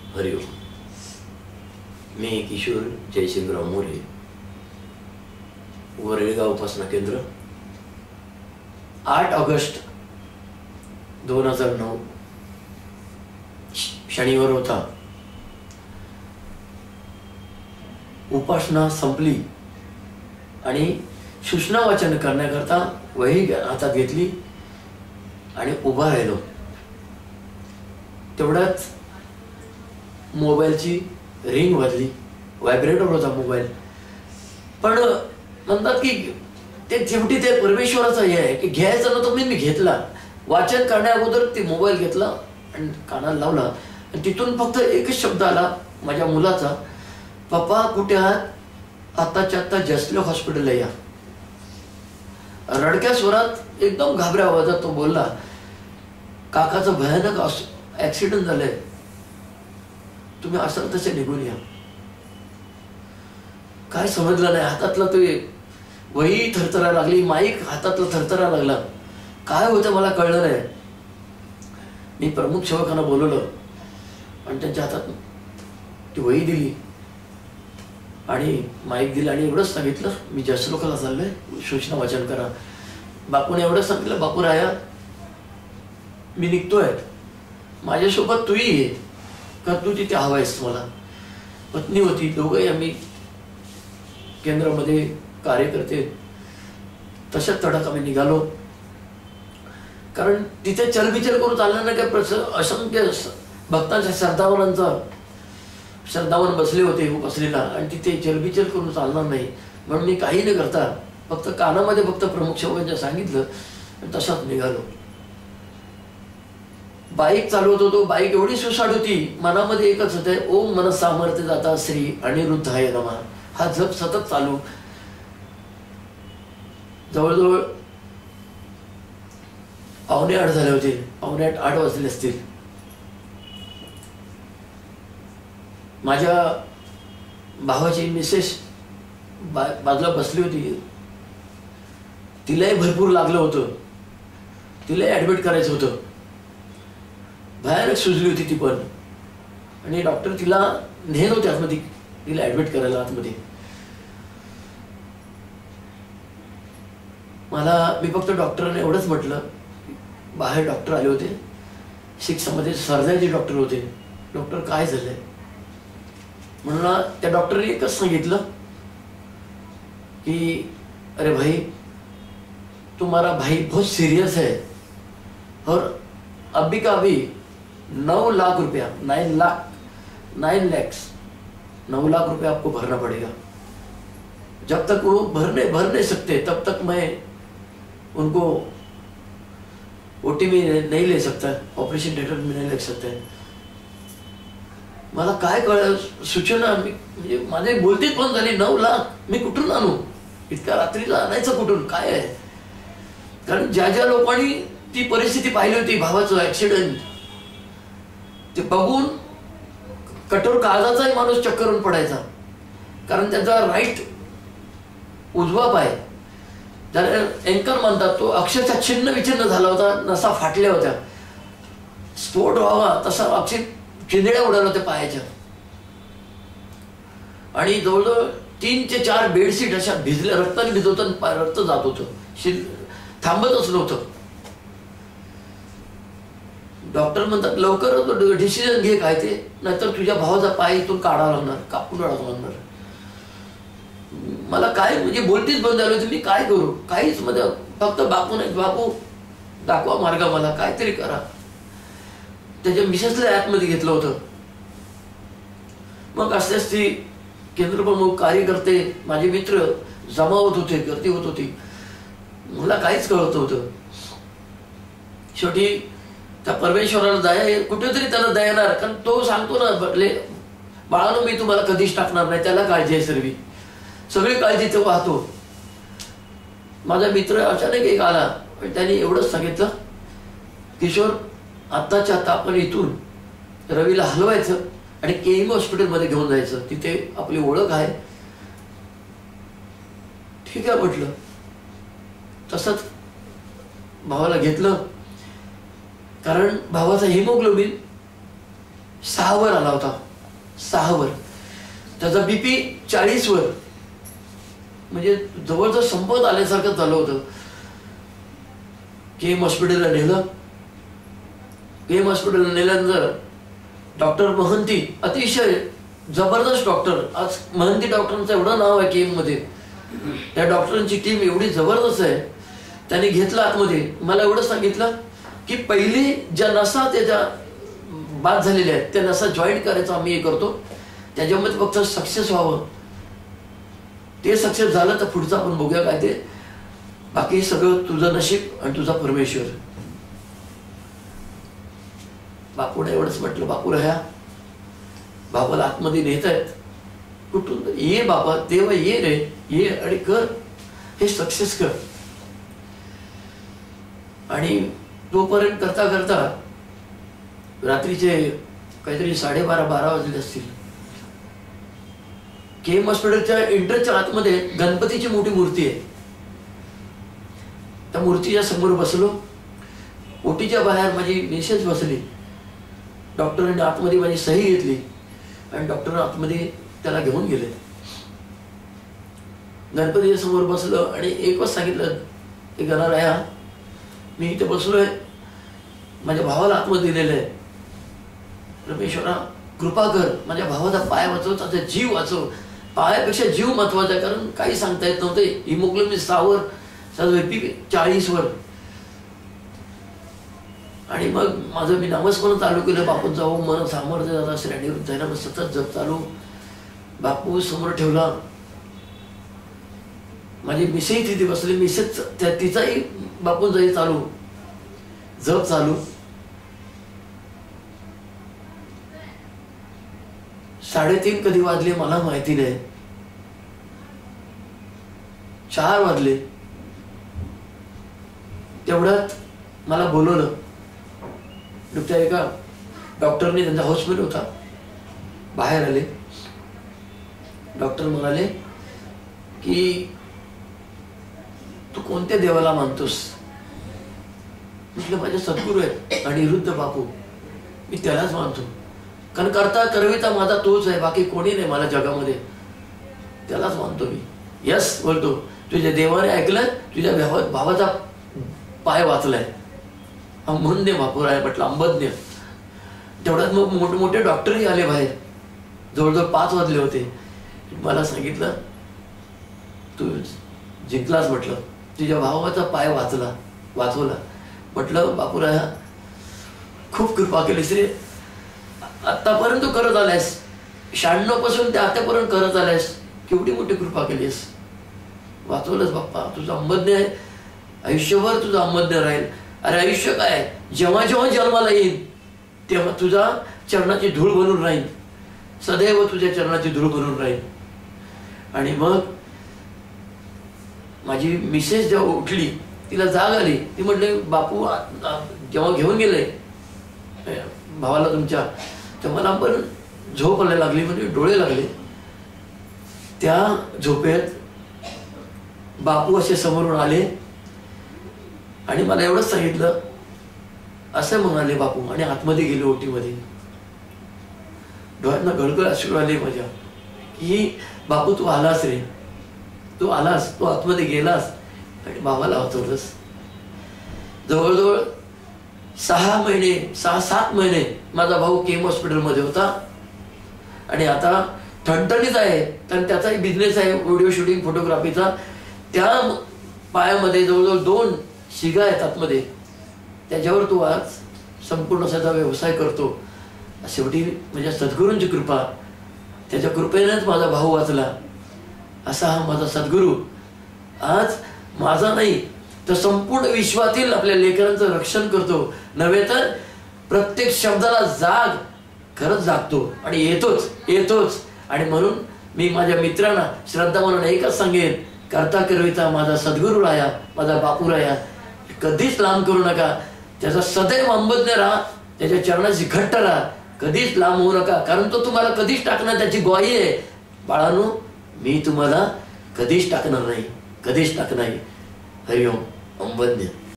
हरिओम. मी किशोर जयसिंगराव मोरे, वरळीगाव उपासना केंद्र, 8 ऑगस्ट 2009 शनिवार होता. उपासना संपली आणि सूचना वाचन करण्याकरता वही हातात घेतली आणि उभा राहिलो. तेवढ्यात मोबाईलची रिंग वाजली. व्हायब्रेटर होता मोबाईल. पण म्हणतात की ते शेवटी ते परमेश्वराचं हे आहे की घ्यायचं नव्हतं मी घेतला. वाचन करण्याअगोदर ते मोबाईल घेतला आणि कानाला लावला आणि तिथून फक्त एकच शब्द आला माझ्या मुलाचा, पप्पा कुठे आहात? आत्ताच्या आत्ता जसलो हॉस्पिटलला या. रडक्या स्वरात एकदम घाबऱ्या आवाजात तो बोलला, काकाचं भयानक ऍक्सिडेंट झालंय, तुम्ही असं तसे निघून या. काय समजलं नाही. हातातला तो वही थरथरा लागली, माईक हातातला थरथरा लागला. काय होतं मला कळलं नाही. मी प्रमुख सेवकांना बोलवलं आणि त्यांच्या हातात ती वही दिली आणि माईक दिला आणि एवढंच सांगितलं, मी जसलोकाला चाललोय, सूचना वाचन करा. बापूने एवढंच सांगितलं, बापू राया मी निघतोय, माझ्यासोबत तूही ये का, तू तिथे हवायस. मला पत्नी होती, दोघंही आम्ही केंद्रामध्ये कार्य करते. तशाच तडक आम्ही निघालो. कारण तिथे चलबिचल करून चालणार नाही. काय असंख्य भक्तांच्या श्रद्धावान बसले होते उपासनेला आणि तिथे चलबिचल करून चालणार नाही. म्हणून मी काही न करता फक्त कानामध्ये फक्त प्रमुख सेवकांच्या सांगितलं आणि तसाच निघालो. बाईक चालवत होतो. बाईक एवढी सुसाट होती, मनामध्ये एकच होते, ओम मन सामर्थ्य जाता श्री अनिरुद्धाय नमः. हा जप सतत चालू. जवळजवळ 7:45 झाले होते. 7:45 वाजले असतील. माझ्या भावाची मिसेस बाजूला बसली होती. तिलाही भरपूर लागलं होतं. तिलाही ऍडमिट करायचं होतं. भयानक सुजली होती ती पण. आणि डॉक्टर तिला नेत होते आतमध्ये, तिला ऍडमिट करायला आतमध्ये. मी फक्त डॉक्टरने एवढंच म्हटलं, बाहेर डॉक्टर आले होते, 6 मध्ये सर्जरीचे डॉक्टर होते. डॉक्टर काय झालंय म्हणून त्या डॉक्टरने एकच सांगितलं की अरे भाई तुम्हारा भाई बहुत सीरियस है और अभी का अभी 9 लाख रुपया 9 लाख रुपया आपको भरना पड़ेगा. जब तक वो भर नहीं सकते तब तक मैं उनको ओटी में नहीं ले सकता, ऑपरेशन थिएटर में नहीं ले सकता. मला काय कळ सूचना, म्हणजे माझे बोलतीच पण झाली. 9 लाख मी कुठून आणू? इतक्या रात्रीला आणायचं कुठून? काय आहे? कारण ज्या ज्या लोकांनी ती परिस्थिती पाहिली होती, भावाचं ऍक्सिडेंट, ते बघून कठोर काळजाचाही माणूस चक्करून पडायचा. कारण त्याचा राईट उजवा पाय, ज्याला एंकर म्हणतात, तो अक्षरशः छिन्न विछिन्न झाला होता. नसा फाटल्या होत्या. स्फोट व्हावा तसा अक्षर चिंधड्या उडाल्या होत्या पायाच्या. आणि जवळजवळ 3 ते 4 बेडशीट अशा भिजल्या, रक्ताने भिजवतात, रक्त जात होतं, थांबतच नव्हतं. डॉक्टर म्हणतात लवकर डिसिजन घे काय ते, नाहीतर तुझ्या भावाचा पाय इथून काढावा लागणार, कापून काढावा लागणार. मला काय म्हणजे बोलतीच बंद झाली होती. मी काय करू? काहीच मध्ये फक्त बापू नाही, बापू दाखवा मार्ग, मला काहीतरी करा. त्याच्या मिसेसला ऍपमध्ये घेतलं होतं. मग असल्यास ती केंद्रप्रमुख, कार्यकर्ते, माझे मित्र जमा होत होते, गर्दी होत होती. मला काहीच कळत होतं. शेवटी त्या परमेश्वराला दया, कुठेतरी त्याला दया येणार. कारण तो सांगतो ना, बाळानो मी तुम्हाला कधीच टाकणार नाही, त्याला काळजी आहे सर्वी, सगळी काळजी तो वाहतो. माझा मित्र अचानक एक आला आणि त्याने एवढंच सांगितलं, किशोर आत्ताच्या आता आपण इथून रवीला हलवायचं आणि केईएम हॉस्पिटलमध्ये घेऊन जायचं, तिथे आपली ओळख आहे. ठीक आहे म्हटलं. तसंच भावाला घेतलं. कारण भावाचा हिमोग्लोबिन 6 वर आला होता, 6 वर. त्याचा BP 40 वर, म्हणजे जवळजवळ संपत आल्यासारखं झालं होतं. KM हॉस्पिटलला नेलं. KM हॉस्पिटलला नेल्यानंतर डॉक्टर महंती, अतिशय जबरदस्त डॉक्टर, आज महंती डॉक्टरांचं एवढं नाव आहे KM मध्ये. त्या डॉक्टरांची टीम एवढी जबरदस्त आहे. त्यांनी घेतलं आतमध्ये. मला एवढं सांगितलं की पहिली ज्या नसा त्याच्या बाद झालेल्या आहेत त्या नसा जॉईंट करायचं आम्ही हे करतो, त्याच्यामध्ये फक्त सक्सेस व्हावं. ते सक्सेस झालं तर पुढचं आपण बघूया काय ते. बाकी सगळं तुझं नशीब आणि तुझा परमेश्वर. बापूने एवढंच म्हटलं, बापू राहा, बाबाला आतमध्ये नेत आहेत. कुठून ये बाबा, देवा ये रे, ये आणि कर हे सक्सेस कर. आणि तोपर्यंत करता करता रात्रीचे काहीतरी 12:30 वाजले असतील. KM हॉस्पिटलच्या एंट्रन्सच्या आतमध्ये गणपतीची मोठी मूर्ती आहे. त्या मूर्तीच्या समोर बसलो. ओटीच्या बाहेर माझी मिसेस बसली. डॉक्टरांनी आतमध्ये माझी सही घेतली आणि डॉक्टर आतमध्ये त्याला घेऊन गेले. गणपतीच्या समोर बसलो आणि एकच सांगितलं, की गणराया, मी इथे बसलोय, माझ्या भावाला आतमध्ये दिलेलं आहे. परमेश्वरा कृपा कर, माझ्या भावाचा पाय वाचव, त्याचा जीव वाचव. पायापेक्षा जीव महत्वाचा आहे, कारण काही सांगता येत नव्हते. हिमोग्लोबिन 6 वर, BP 40 वर. आणि मग माझं मी नामस्मरण चालू केलं. बापू जाऊ मन सामर्थ्य जाता श्रेणीवर जायला मग सतत जप चालू. बापू समोर ठेवला. माझी मिसेही तिथे बसली. मिसेस तिचाही बापू जाई चालू, जप चालू. 3:30 कधी वाजले मला माहिती नाही. 4 वाजले. तेवढ्यात मला बोलवलं. त्या एका डॉक्टरने, त्यांचा हाऊसमेट होता, बाहेर आले. डॉक्टर म्हणाले की तू कोणत्या देवाला मानतोस? म्हटलं माझे सद्गुरू आहेत अनिरुद्ध बापू, मी त्यालाच मानतो. कारण करता करविता माझा तोच आहे, बाकी कोणी नाही मला जगामध्ये, त्यालाच मानतो मी. यस बोलतो, तुझ्या देवाने ऐकलं, तुझ्या भावाचा पाय वाचलाय. अंबज्ञ बापू आहे म्हटलं, अंबज्ञ. तेवढ्यात मग मोठमोठे डॉक्टरही आले बाहेर. जवळजवळ 5 वाजले होते. मला सांगितलं तू जिंकलास, म्हटलं तुझ्या भावाचा पाय वाचवला. म्हटलं बापूराया खूप कृपा केलीस रे, आतापर्यंत तू करत आलायस, 96 पासून ते आतापर्यंत करत आलायस, केवढी मोठी कृपा केलीस, वाचवलंस बाप्पा. तुझं अंबज्ञ आहे, आयुष्यभर तुझं अंबज्ञ राहील. अरे आयुष्य काय, जेव्हा जेव्हा जन्माला येईल तेव्हा तुझा चरणाची धूळ बनून राहील, सदैव तुझ्या चरणाची धूळ बनून राहील. आणि मग माझी मिसेस जेव्हा उठली, तिला जाग आली. ती म्हटली बापू जेव्हा घेऊन गेले भावाला तुमच्या, तर मला पण झोप आल्या लागली, म्हणजे डोळे लागले. त्या झोपेत बापू असे समोरून आले आणि मला एवढंच सांगितलं, असं म्हणाले बापू, आणि आतमध्ये गेले ओटीमध्ये. डोळ्यांना गळगळ अश्रू आले माझ्या, की बापू तू आलास रे, तू आलास, तू आतमध्ये गेलास आणि भावाला वाचवलंस. जवळजवळ 6-7 महिने माझा भाऊ KM हॉस्पिटलमध्ये होता आणि आता ठणठणीत आहे. तर त्याचाही बिझनेस आहे व्हिडिओ शूटिंग फोटोग्राफीचा. त्या पायामध्ये जवळजवळ 2 शिगा आहेत आतमध्ये, त्याच्यावर तू आज संपूर्ण त्याचा व्यवसाय करतो. शेवटी म्हणजे सद्गुरूंची कृपा, त्याच्या कृपेनेच माझा भाऊ वाचला. असा हा माझा सद्गुरू आज माझा नाही तर संपूर्ण विश्वातील आपल्या लेकरांचं रक्षण करतो. नव्हे तर प्रत्येक शब्दाला जाग, खरंच जागतो आणि येतोच. आणि म्हणून मी माझ्या मित्रांना श्रद्धा म्हणून एकच सांगेन, करता करविता माझा सद्गुरू राया, माझा बापू राया, कधीच लांब करू नका. त्याचा सदैव अंबज्ञ राहा, त्याच्या चरणाची घट्ट राहा, कधीच लांब होऊ नका, कारण तो तुम्हाला कधीच टाकणार त्याची ग्वाही आहे. बाळांनो, मी तुम्हाला कधीच टाकणार नाही, कधीच टाकणार नाही. हरिओम अंबज्ञ.